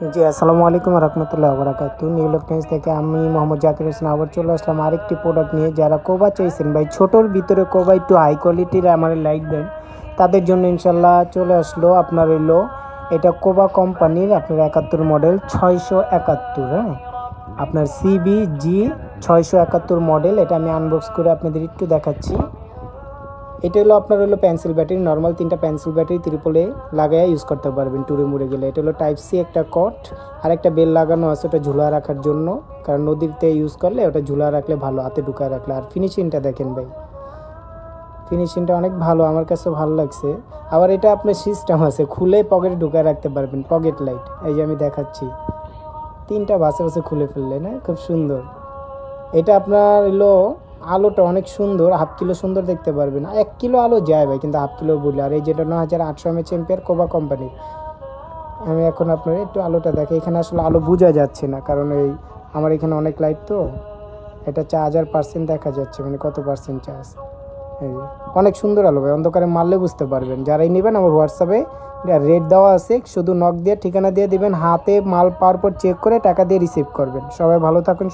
জি, আসসালামু আলাইকুম রহমতুল্লাহ বারাকাতু। নিউ ইলেকট্রনিক্স থেকে আমি মোহাম্মদ জাকির হোসেন আবার চলে আসলাম আরেকটি প্রোডাক্ট নিয়ে। যারা কোবা চাইছেন ভাই, ছোটোর ভিতরে কোবা একটু হাই কোয়ালিটির আমার লাইক দেন, তাদের জন্য ইনশাল্লাহ চলে আসলো আপনার হইলো এটা কোবা কোম্পানির আপনার 71 মডেল 671। হ্যাঁ, আপনার CBG 671 মডেল। এটা আমি আনবক্স করে আপনাদের একটু দেখাচ্ছি। এটা হলো আপনার হলো পেন্সিল ব্যাটারি, নর্মাল 3টা পেন্সিল ব্যাটারি ট্রিপলে লাগাইয়া ইউজ করতে পারবেন ট্যুরে মুড়ে গেলে। এটা হলো টাইপ সি একটা কট, আর একটা বেল লাগানো আছে ওটা ঝুলা রাখার জন্য, কারণ নদীতে ইউজ করলে ওটা ঝুলা রাখলে ভালো, হাতে ঢুকায় রাখলে। আর ফিনিশিংটা দেখেন ভাই, ফিনিশিংটা অনেক ভালো, আমার কাছে ভালো লাগছে। আবার এটা আপনার সিস্টেম আছে, খুলে পকেটে ঢুকায় রাখতে পারবেন, পকেট লাইট। এই যে আমি দেখাচ্ছি, 3টা বাসে বাসে খুলে ফেললে না, খুব সুন্দর। এটা আপনার হলো আলোটা অনেক সুন্দর, হাফ কিলো সুন্দর দেখতে পারবেন। 1 কিলো আলো যায় ভাই, কিন্তু হাফ কিলো বলি। আর এই যেটা 9800 mAh কোবা কোম্পানির। আমি এখন আপনার একটু আলোটা দেখে, এখানে আসলে আলো বোঝা যাচ্ছে না, কারণ এই আমার এখানে অনেক লাইট তো। এটা 4000% দেখা যাচ্ছে, মানে কত পার্সেন্ট চার্জ। এই অনেক সুন্দর আলো ভাই, অন্ধকারে মারলে বুঝতে পারবেন। যারাই নেবেন আমার হোয়াটসঅ্যাপে রেট দেওয়া আছে, শুধু নক দিয়ে ঠিকানা দিয়ে দিবেন, হাতে মাল পাওয়ার পর চেক করে টাকা দিয়ে রিসিভ করবেন। সবাই ভালো থাকুন।